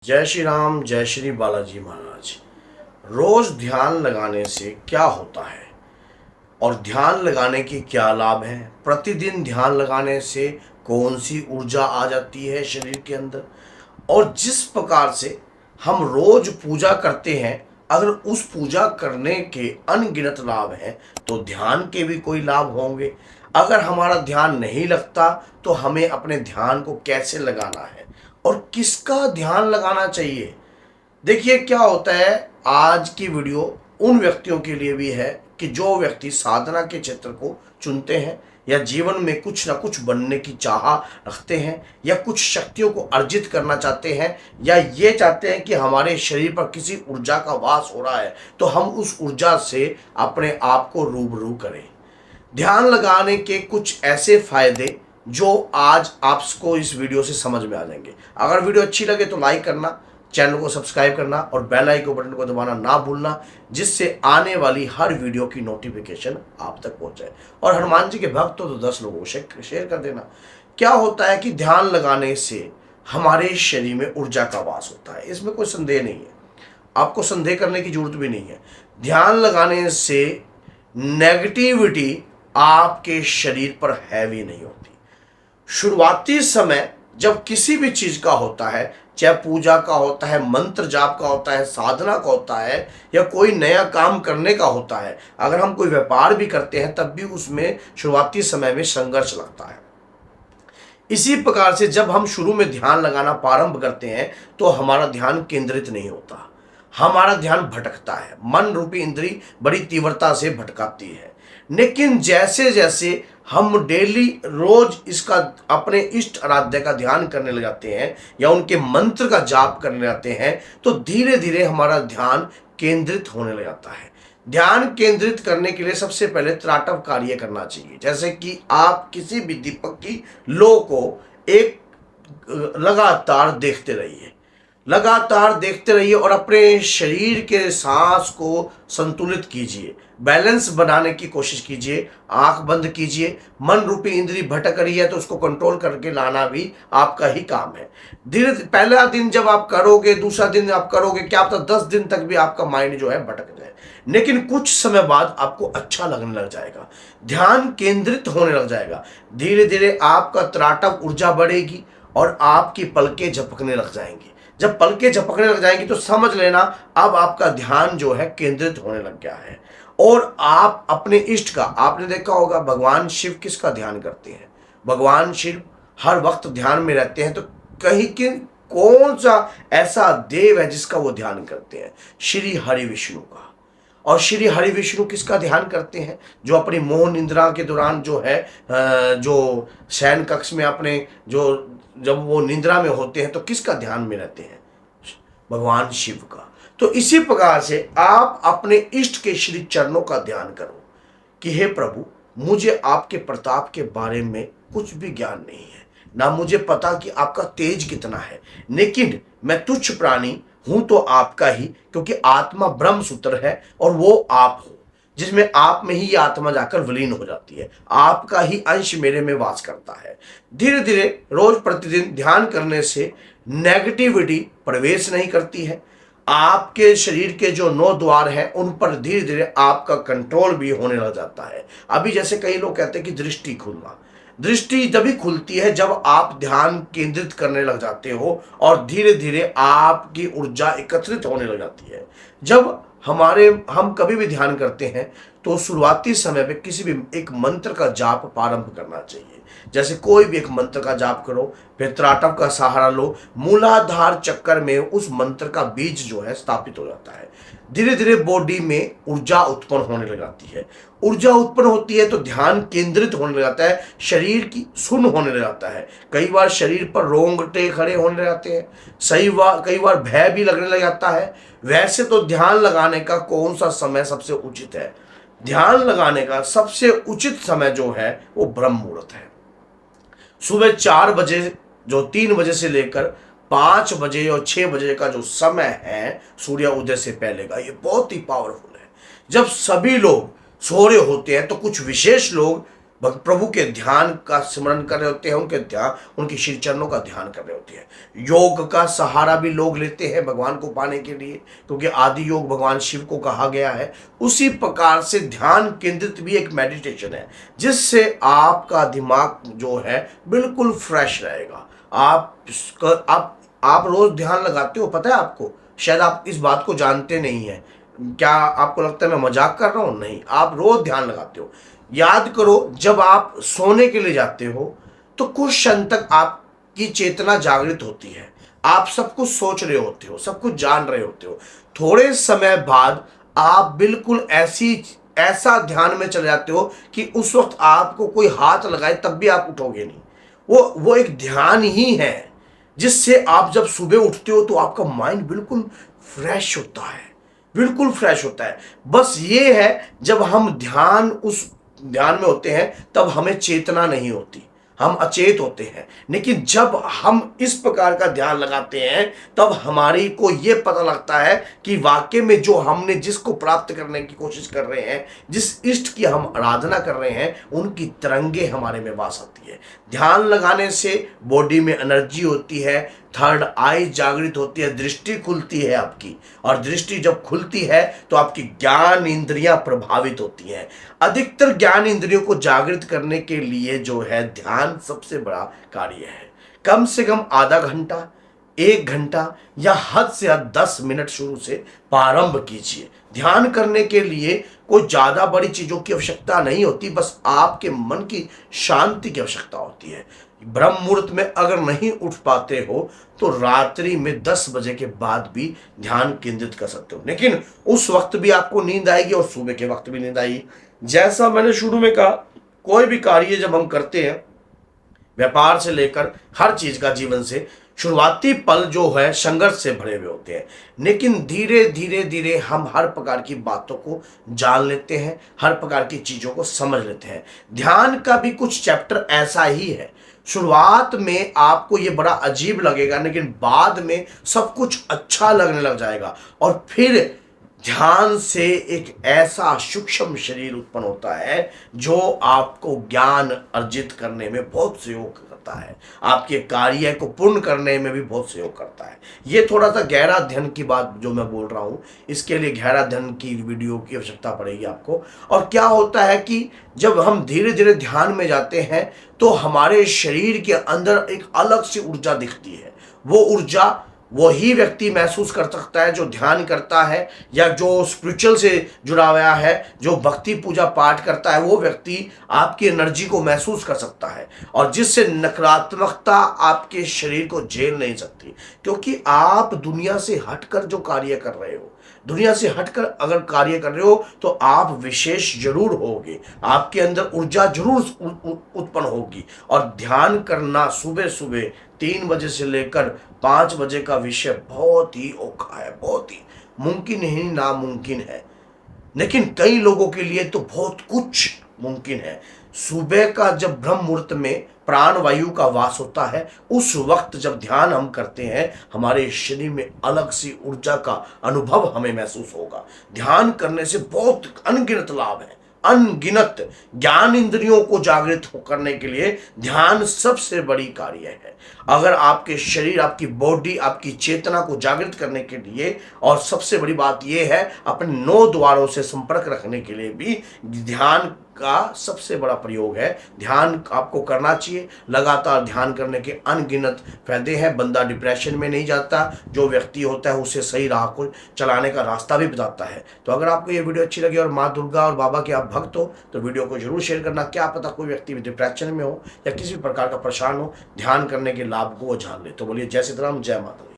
जय श्री राम, जय श्री बालाजी महाराज। रोज ध्यान लगाने से क्या होता है और ध्यान लगाने के क्या लाभ हैं? प्रतिदिन ध्यान लगाने से कौन सी ऊर्जा आ जाती है शरीर के अंदर? और जिस प्रकार से हम रोज पूजा करते हैं, अगर उस पूजा करने के अनगिनत लाभ हैं तो ध्यान के भी कोई लाभ होंगे। अगर हमारा ध्यान नहीं लगता तो हमें अपने ध्यान को कैसे लगाना है और किसका ध्यान लगाना चाहिए? देखिए क्या होता है, आज की वीडियो उन व्यक्तियों के लिए भी है कि जो व्यक्ति साधना के क्षेत्र को चुनते हैं या जीवन में कुछ ना कुछ बनने की चाह रखते हैं या कुछ शक्तियों को अर्जित करना चाहते हैं या ये चाहते हैं कि हमारे शरीर पर किसी ऊर्जा का वास हो रहा है तो हम उस ऊर्जा से अपने आप को रूबरू करें। ध्यान लगाने के कुछ ऐसे फायदे जो आज आपको इस वीडियो से समझ में आ जाएंगे। अगर वीडियो अच्छी लगे तो लाइक करना, चैनल को सब्सक्राइब करना और बेल आइकन बटन को दबाना ना भूलना, जिससे आने वाली हर वीडियो की नोटिफिकेशन आप तक पहुंचे। और हनुमान जी के भक्त हो तो 10 लोगों से शेयर कर देना। क्या होता है कि ध्यान लगाने से हमारे शरीर में ऊर्जा का वास होता है, इसमें कोई संदेह नहीं है, आपको संदेह करने की जरूरत भी नहीं है। ध्यान लगाने से नेगेटिविटी आपके शरीर पर हैवी नहीं होती। शुरुआती समय जब किसी भी चीज का होता है, चाहे पूजा का होता है, मंत्र जाप का होता है, साधना का होता है या कोई नया काम करने का होता है, अगर हम कोई व्यापार भी करते हैं तब भी उसमें शुरुआती समय में संघर्ष लगता है। इसी प्रकार से जब हम शुरू में ध्यान लगाना प्रारंभ करते हैं तो हमारा ध्यान केंद्रित नहीं होता, हमारा ध्यान भटकता है। मन रूपी इंद्री बड़ी तीव्रता से भटकाती है। लेकिन जैसे जैसे हम डेली रोज इसका अपने इष्ट आराध्य का ध्यान करने लग जाते हैं या उनके मंत्र का जाप करने लग जाते हैं तो धीरे धीरे हमारा ध्यान केंद्रित होने लग जाता है। ध्यान केंद्रित करने के लिए सबसे पहले त्राटव कार्य करना चाहिए। जैसे कि आप किसी भी दीपक की लो को एक लगातार देखते रहिए और अपने शरीर के सांस को संतुलित कीजिए, बैलेंस बनाने की कोशिश कीजिए। आंख बंद कीजिए, मन रूपी इंद्री भटक रही है तो उसको कंट्रोल करके लाना भी आपका ही काम है। धीरे पहला दिन जब आप करोगे, दूसरा दिन आप करोगे, क्या पता 10 दिन तक भी आपका माइंड जो है भटक जाए, लेकिन कुछ समय बाद आपको अच्छा लगने लग जाएगा, ध्यान केंद्रित होने लग जाएगा। धीरे धीरे आपका त्राटक ऊर्जा बढ़ेगी और आपकी पलकें झपकने लग जाएंगी। जब पलकें झपकने लग जाएंगी तो समझ लेना अब आपका ध्यान जो है केंद्रित होने लग गया है। और आप अपने इष्ट का, आपने देखा होगा भगवान शिव किसका ध्यान करते हैं? भगवान शिव हर वक्त ध्यान में रहते हैं, तो कहीं कि कौन सा ऐसा देव है जिसका वो ध्यान करते हैं? श्री हरि विष्णु का। और श्री हरि विष्णु किसका ध्यान करते हैं? जो अपनी मोह निद्रा के दौरान जो है, जो शयन कक्ष में अपने जो जब वो निद्रा में होते हैं तो किसका ध्यान में रहते हैं? भगवान शिव का। तो इसी प्रकार से आप अपने इष्ट के श्री चरणों का ध्यान करो कि हे प्रभु, मुझे आपके प्रताप के बारे में कुछ भी ज्ञान नहीं है, ना मुझे पता कि आपका तेज कितना है, लेकिन मैं तुच्छ प्राणी हूं तो आपका ही, क्योंकि आत्मा ब्रह्म सूत्र है और वो आप हो, जिसमें आप में ही आत्मा जाकर विलीन हो जाती है। आपका ही अंश मेरे में वास करता है। धीरे धीरे रोज प्रतिदिन ध्यान करने से नेगेटिविटी प्रवेश नहीं करती है। आपके शरीर के जो 9 द्वार हैं उन पर धीरे धीरे आपका कंट्रोल भी होने लग जाता है। अभी जैसे कई लोग कहते हैं कि दृष्टि खुलना, दृष्टि तभी खुलती है जब आप ध्यान केंद्रित करने लग जाते हो और धीरे धीरे आपकी ऊर्जा एकत्रित होने लग जाती है। जब हम कभी भी ध्यान करते हैं तो शुरुआती समय में किसी भी एक मंत्र का जाप प्रारंभ करना चाहिए। जैसे कोई भी एक मंत्र का जाप करो, फिर त्राटक का सहारा लो, मूलाधार चक्कर में उस मंत्र का बीज जो है स्थापित हो जाता है। धीरे धीरे बॉडी में ऊर्जा उत्पन्न होने लग जाती है। ऊर्जा उत्पन्न होती है तो ध्यान केंद्रित होने लग जाता है, शरीर की सुन्न होने लग जाता है। कई बार शरीर पर रोंगटे खड़े होने लग जाते हैं, कई बार भय भी लगने लग जाता है। वैसे तो ध्यान लगाने का कौन सा समय सबसे उचित है? ध्यान लगाने का सबसे उचित समय जो है वो ब्रह्म मुहूर्त है। सुबह 4 बजे, जो 3 बजे से लेकर 5 बजे और 6 बजे का जो समय है सूर्य उदय से पहले का, ये बहुत ही पावरफुल है। जब सभी लोग सो रहे होते हैं तो कुछ विशेष लोग प्रभु के ध्यान का स्मरण कर रहे होते हैं, उनके श्री चरणों का ध्यान कर रहे होते हैं। योग का सहारा भी लोग लेते हैं भगवान को पाने के लिए, क्योंकि आदि योग भगवान शिव को कहा गया है। उसी प्रकार से ध्यान केंद्रित भी एक मेडिटेशन है, जिससे आपका दिमाग जो है बिल्कुल फ्रेश रहेगा। आप रोज ध्यान लगाते हो, पता है आपको? शायद आप इस बात को जानते नहीं है। क्या आपको लगता है मैं मजाक कर रहा हूं? नहीं, आप रोज ध्यान लगाते हो। याद करो, जब आप सोने के लिए जाते हो तो कुछ क्षण तक आपकी चेतना जागृत होती है, आप सब कुछ सोच रहे होते हो, सब कुछ जान रहे होते हो। थोड़े समय बाद आप बिल्कुल ऐसा ध्यान में चले जाते हो कि उस वक्त आपको कोई हाथ लगाए तब भी आप उठोगे नहीं। वो एक ध्यान ही है, जिससे आप जब सुबह उठते हो तो आपका माइंड बिल्कुल फ्रेश होता है, बिल्कुल फ्रेश होता है। बस ये है, जब हम उस ध्यान में होते हैं तब हमें चेतना नहीं होती, हम अचेत होते हैं। लेकिन जब हम इस प्रकार का ध्यान लगाते हैं तब हमारी को यह पता लगता है कि वाकई में जो हमने जिसको प्राप्त करने की कोशिश कर रहे हैं, जिस इष्ट की हम आराधना कर रहे हैं, उनकी तरंगे हमारे में वास आती है। ध्यान लगाने से बॉडी में एनर्जी होती है, थर्ड आई जागृत होती है, दृष्टि खुलती है आपकी, और दृष्टि जब खुलती है तो आपकी ज्ञान इंद्रियां प्रभावित होती हैं। अधिकतर ज्ञान इंद्रियों को जागृत करने के लिए जो है ध्यान सबसे बड़ा कार्य है। कम से कम आधा घंटा, 1 घंटा या हद से हद 10 मिनट शुरू से प्रारंभ कीजिए। ध्यान करने के लिए कोई ज्यादा बड़ी चीजों की आवश्यकता नहीं होती, बस आपके मन की शांति की आवश्यकता होती है। ब्रह्म मुहूर्त में अगर नहीं उठ पाते हो तो रात्रि में 10 बजे के बाद भी ध्यान केंद्रित कर सकते हो, लेकिन उस वक्त भी आपको नींद आएगी और सुबह के वक्त भी नींद आएगी। जैसा मैंने शुरू में कहा, कोई भी कार्य जब हम करते हैं, व्यापार से लेकर हर चीज का, जीवन से, शुरुआती पल जो है संघर्ष से भरे हुए होते हैं, लेकिन धीरे धीरे धीरे हम हर प्रकार की बातों को जान लेते हैं, हर प्रकार की चीजों को समझ लेते हैं। ध्यान का भी कुछ चैप्टर ऐसा ही है। शुरुआत में आपको ये बड़ा अजीब लगेगा, लेकिन बाद में सब कुछ अच्छा लगने लग जाएगा, और फिर ध्यान से एक ऐसा सूक्ष्म शरीर उत्पन्न होता है जो आपको ज्ञान अर्जित करने में बहुत सहयोग करता है, आपके कार्य को पूर्ण करने में भी बहुत सहयोग करता है। ये थोड़ा सा गहरा अध्ययन की बात जो मैं बोल रहा हूँ, इसके लिए गहरा अध्ययन की वीडियो की आवश्यकता पड़ेगी आपको। और क्या होता है कि जब हम धीरे धीरे ध्यान में जाते हैं तो हमारे शरीर के अंदर एक अलग सी ऊर्जा दिखती है। वो ऊर्जा वही व्यक्ति महसूस कर सकता है जो ध्यान करता है, या जो स्पिरिचुअल से जुड़ा हुआ है, जो भक्ति पूजा पाठ करता है। वो व्यक्ति आपकी एनर्जी को महसूस कर सकता है, और जिससे नकारात्मकता आपके शरीर को झेल नहीं सकती, क्योंकि आप दुनिया से हटकर जो कार्य कर रहे हो, दुनिया से हटकर अगर कार्य कर रहे हो तो आप विशेष जरूर होगे, आपके अंदर ऊर्जा जरूर उत्पन्न होगी। और ध्यान करना सुबह सुबह 3 बजे से लेकर 5 बजे का विषय बहुत ही औखा है, बहुत ही मुमकिन ही नामुमकिन है, लेकिन कई लोगों के लिए तो बहुत कुछ मुमकिन है। सुबह का जब ब्रह्म मुहूर्त में प्राण वायु का वास होता है, उस वक्त जब ध्यान हम करते हैं, हमारे शरीर में अलग सी ऊर्जा का अनुभव हमें महसूस होगा। ध्यान करने से बहुत अनगिनत लाभ है, अनगिनत। ज्ञान इंद्रियों को जागृत करने के लिए ध्यान सबसे बड़ी कार्य है। अगर आपके शरीर, आपकी बॉडी, आपकी चेतना को जागृत करने के लिए, और सबसे बड़ी बात यह है अपने 9 द्वारों से संपर्क रखने के लिए भी ध्यान का सबसे बड़ा प्रयोग है। ध्यान आपको करना चाहिए। लगातार ध्यान करने के अनगिनत फायदे हैं। बंदा डिप्रेशन में नहीं जाता, जो व्यक्ति होता है उसे सही राह को चलाने का रास्ता भी बताता है। तो अगर आपको ये वीडियो अच्छी लगी और माँ दुर्गा और बाबा के आप भक्त हो तो वीडियो को जरूर शेयर करना। क्या पता कोई व्यक्ति भी डिप्रेशन में हो या किसी भी प्रकार का परेशान हो, ध्यान करने के लाभ को वो जान ले। तो बोलिए जय सीता राम, जय माता दी।